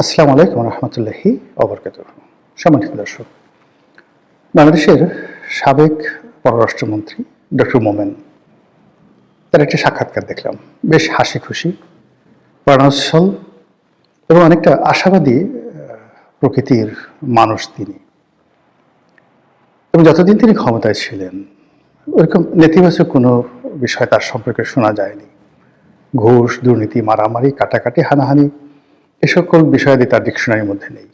আসসালামু আলাইকুম রহমতুল্লাহি ওবরকাতুহ। সম্মানিত দর্শক, বাংলাদেশের সাবেক পররাষ্ট্রমন্ত্রী ডক্টর মোমেন, তার একটি সাক্ষাৎকার দেখলাম। বেশ হাসি খুশি, প্রাণোচ্ছল এবং অনেকটা আশাবাদী প্রকৃতির মানুষ তিনি। এবং যতদিন তিনি ক্ষমতায় ছিলেন ওরকম নেতিবাচক কোনো বিষয় তার সম্পর্কে শোনা যায়নি। ঘুষ, দুর্নীতি, মারামারি, কাটাকাটি, হানাহানি এ সকল বিষয়াদি তার ডিকশনারির মধ্যে নেই।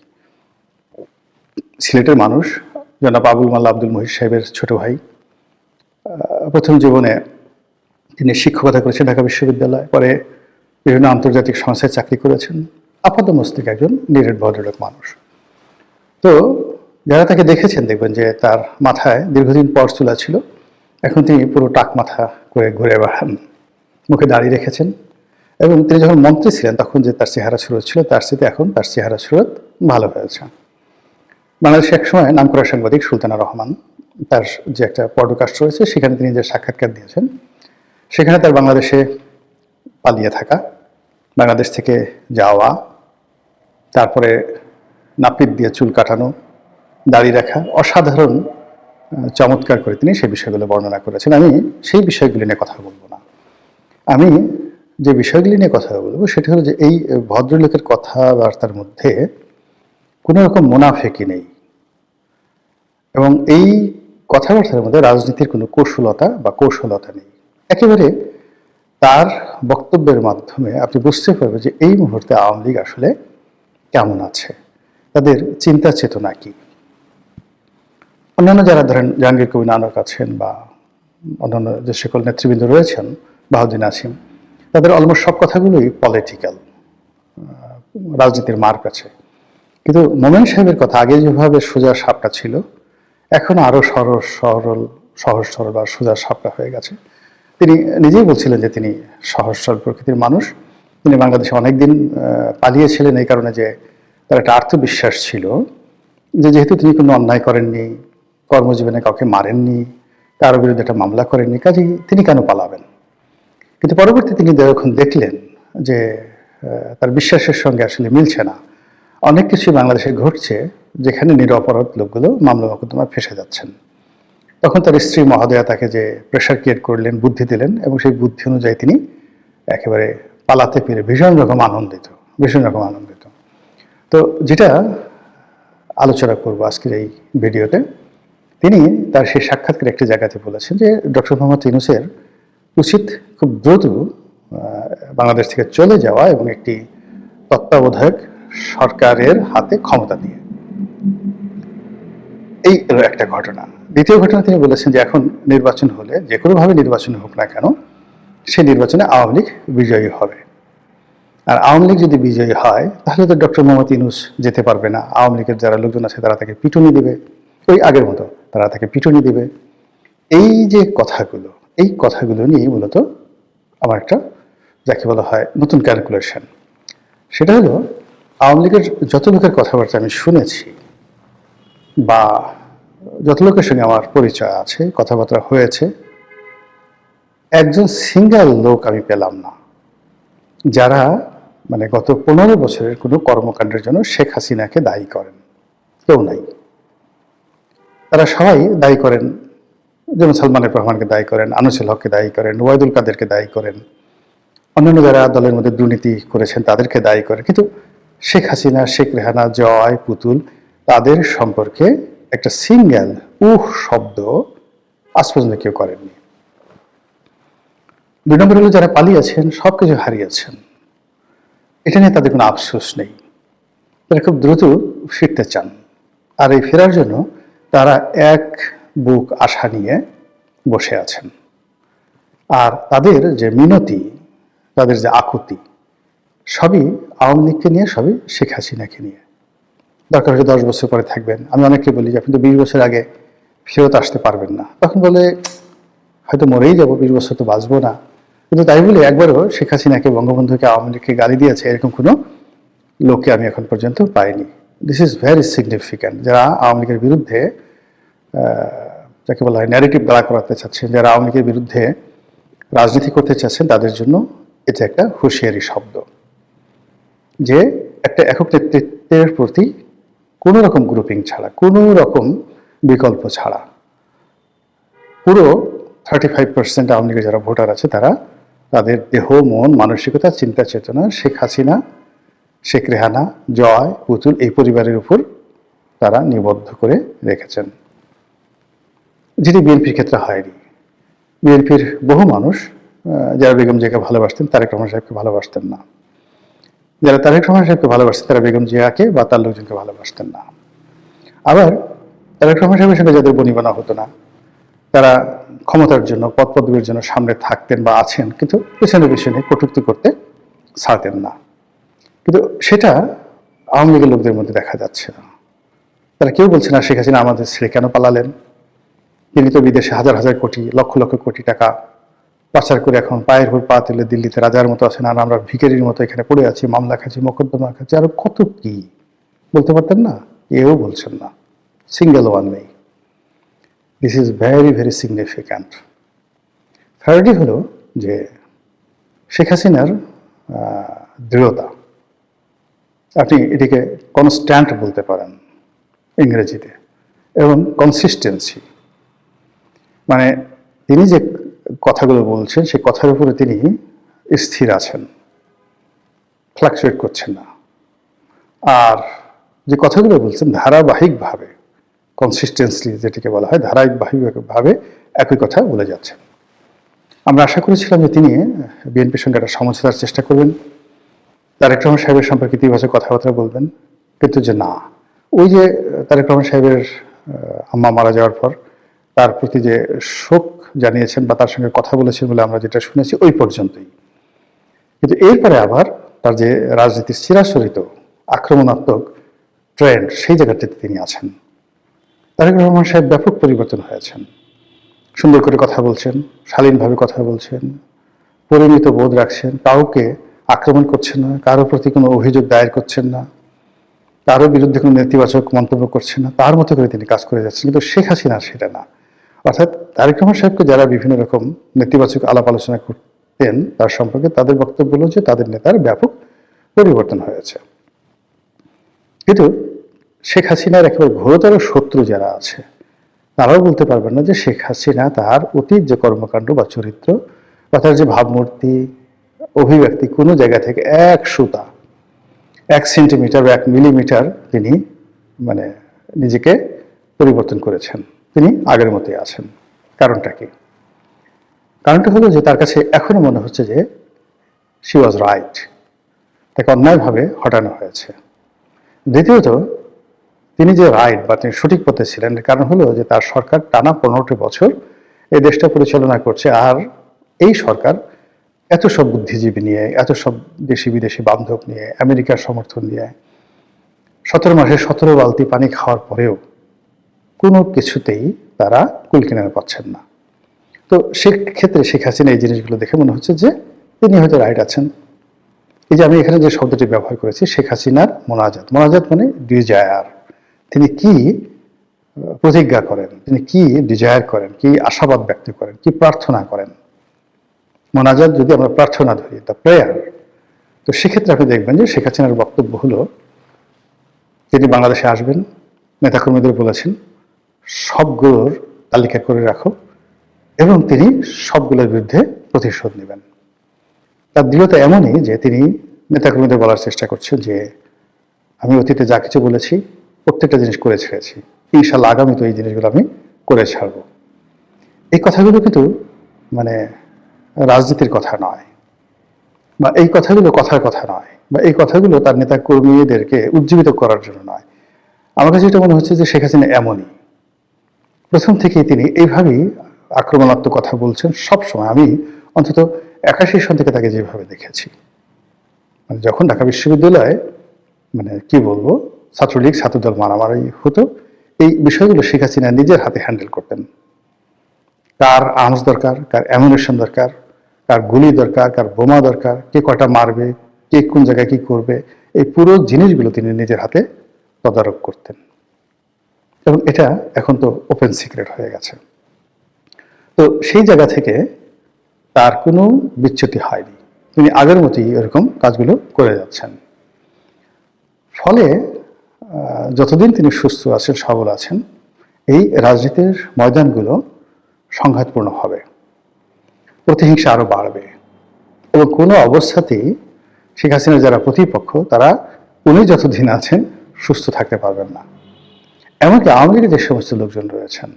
সিলেটের মানুষ, জনাব আবুল মাল্লা আব্দুল মহিদ সাহেবের ছোট ভাই। প্রথম জীবনে তিনি শিক্ষকতা করেছেন ঢাকা বিশ্ববিদ্যালয়, পরে বিভিন্ন আন্তর্জাতিক সংস্থায় চাকরি করেছেন। আপাতমস্তক একজন নিরেট ভদ্রলোক মানুষ। তো যারা তাকে দেখেছেন দেখবেন যে তার মাথায় দীর্ঘদিন পর চুলা ছিল, এখন তিনি পুরো টাক মাথা করে ঘুরে বেড়ান, মুখে দাড়ি রেখেছেন। এবং তিনি যখন মন্ত্রী ছিলেন তখন যে তার চেহারা সুরত ছিল তার সাথে এখন তার চেহারা সুরত ভালো হয়েছে। বাংলাদেশে একসময় নামকরা সাংবাদিক সুলতানা রহমান, তার যে একটা পডকাস্ট রয়েছে সেখানে তিনি যে সাক্ষাৎকার দিয়েছেন, সেখানে তার বাংলাদেশে পালিয়ে থাকা, বাংলাদেশ থেকে যাওয়া, তারপরে নাপিত দিয়ে চুল কাটানো, দাড়ি রাখা, অসাধারণ চমৎকার করে তিনি সেই বিষয়গুলো বর্ণনা করেছেন। আমি সেই বিষয়গুলি নিয়ে কথা বলবো না। আমি যে বিষয়গুলি নিয়ে কথা বলবো সেটা হলো যে এই ভদ্রলোকের কথাবার্তার মধ্যে কোনো রকম মুনাফেকি নেই এবং এই কথাবার্তার মধ্যে রাজনীতির কোনো কৌশলতা বা কৌশলতা নেই। একেবারে তার বক্তব্যের মাধ্যমে আপনি বুঝতে পারবেন যে এই মুহূর্তে আওয়ামী লীগ আসলে কেমন আছে, তাদের চিন্তা চেতনা কি। অন্যান্য যারা ধরেন জাহাঙ্গীর কবির নানক আছেন বা অন্যান্য যে সকল নেতৃবৃন্দ রয়েছেন, বাহাউদ্দিন আসিম, তাদের অলমোস্ট সব কথাগুলোই পলিটিক্যাল, রাজনীতির মার্ক আছে। কিন্তু মোমেন সাহেবের কথা আগে যেভাবে সোজা সাপটা ছিল, এখন আরো সহজ সরল আর সোজা সাপটা হয়ে গেছে। তিনি নিজেই বলছিলেন যে তিনি সহজ সরল প্রকৃতির মানুষ। তিনি বাংলাদেশে অনেকদিন পালিয়েছিলেন এই কারণে যে তার একটা আত্মবিশ্বাস ছিল যে যেহেতু তিনি কোনো অন্যায় করেননি, কর্মজীবনে কাউকে মারেননি, কারোর বিরুদ্ধে একটা মামলা করেননি, কাজেই তিনি কেন পালাবেন। কিন্তু পরবর্তী তিনি যখন দেখলেন যে তার বিশ্বাসের সঙ্গে আসলে মিলছে না, অনেক কিছু বাংলাদেশে ঘটছে যেখানে নিরপরাধ লোকগুলো মামলা মোকদ্দমায় ফেঁসে যাচ্ছেন, তখন তার স্ত্রী মহোদয়া তাকে যে প্রেশার ক্রিয়েট করলেন, বুদ্ধি দিলেন এবং সেই বুদ্ধি অনুযায়ী তিনি একেবারে পালাতে পেরে ভীষণ রকম আনন্দিত। তো যেটা আলোচনা করবো আজকের এই ভিডিওতে, তিনি তার সেই সাক্ষাৎকার একটি জায়গাতে বলেছেন যে ডক্টর মোহাম্মদ ইউনূসের উচিত খুব দ্রুত বাংলাদেশ থেকে চলে যাওয়া এবং একটি তত্ত্বাবধায়ক সরকারের হাতে ক্ষমতা দিয়ে। এই একটা ঘটনা। দ্বিতীয় ঘটনা তিনি বলেছেন যে এখন নির্বাচন হলে, যে কোনোভাবে নির্বাচন হোক না কেন, সেই নির্বাচনে আওয়ামী লীগ বিজয়ী হবে। আর আওয়ামী লীগ যদি বিজয়ী হয় তাহলে তো ডক্টর মোহাম্মদ ইউনূস যেতে পারবে না। আওয়ামী লীগের যারা লোকজন আছে তারা তাকে পিটুনি দেবে, ওই আগের মতো তারা তাকে পিটুনি দেবে। এই যে কথাগুলো, এই কথাগুলো নিয়ে মূলত আমার একটা, যাকে বলা হয় নতুন ক্যালকুলেশন, সেটা হলো আওয়ামী লীগের যত লোকের কথাবার্তা আমি শুনেছি বা যত লোকের সঙ্গে আমার পরিচয় আছে, কথাবার্তা হয়েছে, একজন সিঙ্গেল লোক আমি পেলাম না যারা মানে গত 15 বছরের কোনো কর্মকাণ্ডের জন্য শেখ হাসিনাকে দায়ী করেন। কেউ নাই। তারা সবাই দায়ী করেন, যেমন সালমানের রহমানকে দায়ী করেন, আনিসুল হককে দায়ী করেন, ওয়াইদুল কাদেরকে দায়ী করেন, অন্যান্য যারা দলের মধ্যে দুর্নীতি করেছেন তাদেরকে দায়ী করেন। কিন্তু শেখ হাসিনা, শেখ রেহানা, জয়, পুতুল, তাদের সম্পর্কে একটা সিঙ্গেল শব্দ আজ পর্যন্ত কেউ করেননি। 2 নম্বর হলো যারা পালিয়েছেন, সবকিছু হারিয়েছেন, এটা নিয়ে তাদের কোনো আফসোস নেই। তারা খুব দ্রুত ফিরতে চান, আর এই ফেরার জন্য তারা এক বুক আশা নিয়ে বসে আছেন। আর তাদের যে মিনতি, তাদের যে আকুতি, সবই আওয়ামী লীগকে নিয়ে, সবই শেখ হাসিনাকে নিয়ে। দরকার হলে 10 বছর পরে থাকবেন। আমি অনেককে বলি যে আপনি তো 20 বছর আগে ফেরত আসতে পারবেন না, তখন বলে হয়তো মরেই যাবো, 20 বছর তো বাঁচবো না। কিন্তু তাই বলে একবারও শেখ হাসিনাকে, বঙ্গবন্ধুকে, আওয়ামী লীগকে গালি দিয়েছে এরকম কোনো লোককে আমি এখন পর্যন্ত পাইনি। This is very significant. যারা আওয়ামী লীগের বিরুদ্ধে, যাকে বলা হয় ন্যারেটিভ দাঁড়া করাতে চাচ্ছেন, যারা আওয়ামী লীগের বিরুদ্ধে রাজনীতি করতে চাচ্ছেন, তাদের জন্য এটা একটা হুঁশিয়ারি শব্দ যে একটা একক নেতৃত্বের প্রতি কোনো রকম গ্রুপিং ছাড়া, কোনো রকম বিকল্প ছাড়া পুরো 35% আওয়ামী লীগের যারা ভোটার আছে তারা তাদের দেহ, মন, মানসিকতা, চিন্তা চেতনা শেখ হাসিনা, শেখ রেহানা, জয়, পুতুল এই পরিবারের উপর তারা নিবদ্ধ করে রেখেছেন, যেটি বিএনপির ক্ষেত্রে হয়নি। বিএনপির বহু মানুষ যারা বেগম জিয়াকে ভালোবাসতেন তারেক রহমান সাহেবকে ভালোবাসতেন না, যারা তারেক রহমান সাহেবকে ভালোবাসতেন তারা বেগম জিয়াকে বা তার লোকজনকে ভালোবাসতেন না। আবার তারেক রহমান সাহেবের সঙ্গে যাদের বনিবনা হতো না তারা ক্ষমতার জন্য, পদ পদবীর জন্য সামনে থাকতেন বা আছেন, কিন্তু পেছনে পেছনে কটূক্তি করতে ছাড়তেন না। কিন্তু সেটা আওয়ামী লীগের লোকদের মধ্যে দেখা যাচ্ছে না। তারা কেউ বলছে না শেখ হাসিনা আমাদের ছেড়ে কেন পালালেন, তিনি তো বিদেশে হাজার হাজার কোটি, লক্ষ লক্ষ কোটি টাকা পাচার করে এখন পায়ের উপর পা তুলে দিল্লিতে রাজার মতো আছেন, আর আমরা ভিখারির মতো এখানে পড়ে আছি, মামলা খাচ্ছি, মোকদ্দমা খাচ্ছি, আরো কত কি বলতে পারতেন না? কেউ বলছেন না, সিঙ্গেল ওয়ান নেই। This is very very significant. Thirdly হলো যে শেখ হাসিনার দৃঢ়তা, আপনি এটিকে কনস্ট্যান্ট বলতে পারেন ইংরেজিতে, এবং কনসিস্টেন্সি, মানে তিনি যে কথাগুলো বলছেন সেই কথার উপরে তিনি স্থির আছেন, ফ্লাকচুয়েট করছেন না। আর যে কথাগুলো বলছেন ধারাবাহিকভাবে, কনসিস্টেন্সলি যেটিকে বলা হয়, ধারাবাহিকভাবে একই কথা বলে যাচ্ছেন। আমরা আশা করেছিলাম যে তিনি বিএনপির সঙ্গে একটা সমঝোতার চেষ্টা করবেন, তারেক রহমান সাহেবের সম্পর্কে ইতিবাচক কথাবার্তা বলবেন, কিন্তু যে না, ওই যে তারেক রহমান সাহেবের আম্মা মারা যাওয়ার পর তার প্রতি যে শোক জানিয়েছেন বা তার সঙ্গে কথা বলেছেন বলে আমরা যেটা শুনেছি ওই পর্যন্তই। কিন্তু এরপরে আবার তার যে রাজনীতির চিরাচরিত আক্রমণাত্মক ট্রেন্ড, সেই জায়গাটিতে তিনি আছেন। তারেক রহমান সাহেব ব্যাপক পরিবর্তন হয়েছেন, সুন্দর করে কথা বলছেন, শালীনভাবে কথা বলছেন, পরিমিত বোধ রাখছেন, কাউকে আক্রমণ করছেন না, কারো প্রতি কোনো অভিযোগ দায়ের করছেন না, কারো বিরুদ্ধে কোনো নেতিবাচক মন্তব্য করছেন না, তার মতো করে তিনি কাজ করে যাচ্ছেন। কিন্তু শেখ হাসিনা সেটা না। অর্থাৎ তারেক রহমান সাহেবকে যারা বিভিন্ন রকম নেতিবাচক আলাপ আলোচনা করতেন তার সম্পর্কে, তাদের বক্তব্য হলো যে তাদের নেতার ব্যাপক পরিবর্তন হয়েছে। কিন্তু শেখ হাসিনার একেবারে ঘোরতর শত্রু যারা আছে তারাও বলতে পারবেন না যে শেখ হাসিনা তার অতীত যে কর্মকাণ্ড বা চরিত্র বা তার যে ভাবমূর্তি, অভিব্যক্তি, কোনো জায়গা থেকে এক সুতা, 1 সেন্টিমিটার বা 1 মিলিমিটার তিনি মানে নিজেকে পরিবর্তন করেছেন। তিনি আগের মতোই আছেন। কারণটা কি? কারণটা হলো যে তার কাছে এখনো মনে হচ্ছে যে শি ওয়াজ রাইট, তাকে অন্যায়ভাবে হটানো হয়েছে। দ্বিতীয়ত, তিনি যে রাইট বা তিনি সঠিক পথে ছিলেন, কারণ হলো যে তার সরকার টানা 15টি বছর এই দেশটা পরিচালনা করছে, আর এই সরকার এত সব বুদ্ধিজীবী নিয়ে, এত সব দেশি বিদেশি বান্ধব নিয়ে, আমেরিকার সমর্থন নিয়ে 17 মাসে 17 বালতি পানি খাওয়ার পরেও কোনো কিছুতেই তারা কুল কিনারা পাচ্ছেন না। তো সেক্ষেত্রে শেখ হাসিনা এই জিনিসগুলো দেখে মনে হচ্ছে যে তিনি হয়তো রাইট আছেন। এই যে আমি এখানে যে শব্দটি ব্যবহার করেছি, শেখ হাসিনার মোনাজাত, মোনাজাত মানে ডিজায়ার, তিনি কি প্রতিজ্ঞা করেন, তিনি কি ডিজায়ার করেন, কি আশাবাদ ব্যক্ত করেন, কি প্রার্থনা করেন। মোনাজাত যদি আমরা প্রার্থনা ধরি, দ্য প্রেয়ার, তো সেক্ষেত্রে আপনি দেখবেন যে শেখ হাসিনার বক্তব্য হলো তিনি বাংলাদেশে আসবেন, নেতাকর্মীদের বলেছেন সবগুলোর তালিকা করে রাখো এবং তিনি সবগুলোর বিরুদ্ধে প্রতিশোধ নেবেন। তার দৃঢ়তা এমনই যে তিনি নেতাকর্মীদের বলার চেষ্টা করছেন যে আমি অতীতে যা কিছু বলেছি প্রত্যেকটা জিনিস করে ছেড়েছি, ইনশাল্লাহ আগামী তো এই জিনিসগুলো আমি করে ছাড়ব। এই কথাগুলো কিন্তু মানে রাজনীতির কথা নয়, বা এই কথাগুলো কথার কথা নয়, বা এই কথাগুলো তার নেতা কর্মীদেরকে উজ্জীবিত করার জন্য নয়। আমার কাছে এটা মনে হচ্ছে যে শেখ হাসিনা এমনই, প্রথম থেকেই তিনি এইভাবেই আক্রমণাত্মক কথা বলছেন সব সময়। আমি অন্তত 81 সন থেকে তাকে যেভাবে দেখেছি, মানে যখন ঢাকা বিশ্ববিদ্যালয়ে মানে কি বলবো ছাত্রলীগ ছাত্রদল মারামারি হতো, এই বিষয়গুলো শেখ হাসিনা নিজের হাতে হ্যান্ডেল করতেন। কার আর্মস দরকার, কার অ্যামুনেশন দরকার, কার গুলি দরকার, কার বোমা দরকার, কে কয়টা মারবে, কে কোন জায়গায় কি করবে, এই পুরো জিনিসগুলো তিনি নিজের হাতে তদারক করতেন। এবং এটা এখন তো ওপেন সিক্রেট হয়ে গেছে। তো সেই জায়গা থেকে তার কোনো বিচ্যুতি হয়নি, তিনি আগের মতোই এরকম কাজগুলো করে যাচ্ছেন। ফলে যতদিন তিনি সুস্থ আছেন, সবল আছেন, এই রাজনীতির ময়দানগুলো সংঘাতপূর্ণ হবে, প্রতিহিংসা আরো বাড়বে এবং কোনো অবস্থাতেই শেখ হাসিনার যারা প্রতিপক্ষ তারা উনি যতদিন আছেন সুস্থ থাকতে পারবেন না। এমনকি আওয়ামী লীগের যে সমস্ত লোকজন রয়েছেন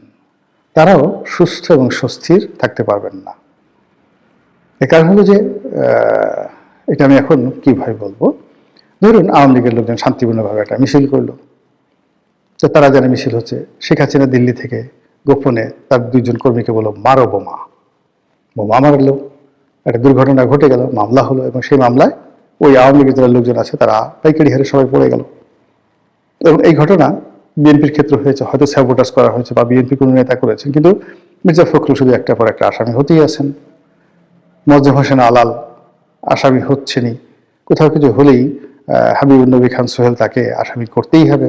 তারাও সুস্থ এবং সুস্থির থাকতে পারবেন না। এর কারণ হলো যে এটা আমি এখন কিভাবে বলবো, ধরুন আওয়ামী লীগের লোকজন শান্তিপূর্ণভাবে একটা মিছিল করলো, তো তারা জানে মিছিল হচ্ছে, শেখ হাসিনা দিল্লি থেকে গোপনে তার 2 জন কর্মীকে বলল মারো বোমা, বোমা মারলো, একটা দুর্ঘটনা ঘটে গেল, মামলা হলো এবং সেই মামলায় ওই আওয়ামী লীগের যারা লোকজন আছে তারা পাইকারি হারে সবাই পড়ে গেল। এবং এই ঘটনা বিএনপির ক্ষেত্রে হয়েছে, হয়তো স্যাবোটাজ করা হয়েছে বা বিএনপি কোনো নেতা করেছেন, কিন্তু মির্জা ফখরুল শুধু একটার পর একটা আসামি হতেই আছেন, মোয়াজ্জেম হোসেন আলাল আসামি হচ্ছেনই, কোথাও কিছু হলেই হাবিবুর নবী খান সোহেল তাকে আসামি করতেই হবে,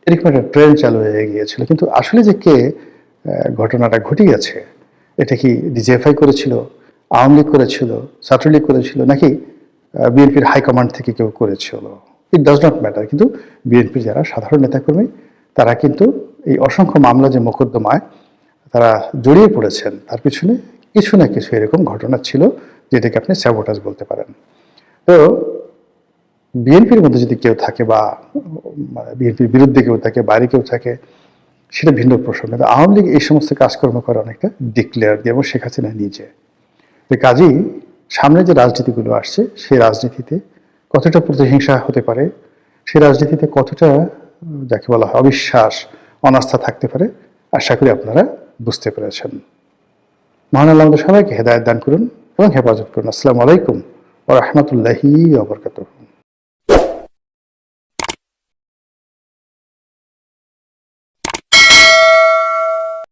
এরকম একটা ট্রেন্ড চালু হয়ে গিয়েছিল। কিন্তু আসলে যে কে ঘটনাটা ঘটিয়েছে, এটা কি ডিজিএফআই করেছিল, আওয়ামী লীগ করেছিল, ছাত্রলীগ করেছিল, নাকি বিএনপির হাইকমান্ড থেকে কেউ করেছিল, ইট ডাজ নট ম্যাটার। কিন্তু বিএনপির যারা সাধারণ নেতাকর্মী তারা কিন্তু এই অসংখ্য মামলা যে মোকদ্দমায় তারা জড়িয়ে পড়েছেন তার পিছনে কিছু না কিছু এরকম ঘটনা ছিল যেটাকে আপনি স্যাবোটাজ বলতে পারেন। তো বিএনপির মধ্যে যদি কেউ থাকে বা বিএনপির বিরুদ্ধে কেউ থাকে, বাইরে কেউ থাকে, সেটা ভিন্ন প্রসঙ্গ। আওয়ামী লীগ এই সমস্ত কাজকর্ম করে অনেকটা ডিক্লেয়ার দিয়ে এবং শেখ হাসিনা নিজে। তো কাজেই সামনে যে রাজনীতিগুলো আসছে সেই রাজনীতিতে কতটা প্রতিহিংসা হতে পারে, সেই রাজনীতিতে কতটা যাকে বলা হয় অবিশ্বাস, অনাস্থা থাকতে পারে, আশা করি আপনারা বুঝতে পেরেছেন। মহান আল্লাহ আমাদের সবাইকে হেদায়েত দান করুন এবং হেফাজত করুন। আসসালামু আলাইকুম ওয়া রাহমাতুল্লাহি ওয়া বারাকাতুহু।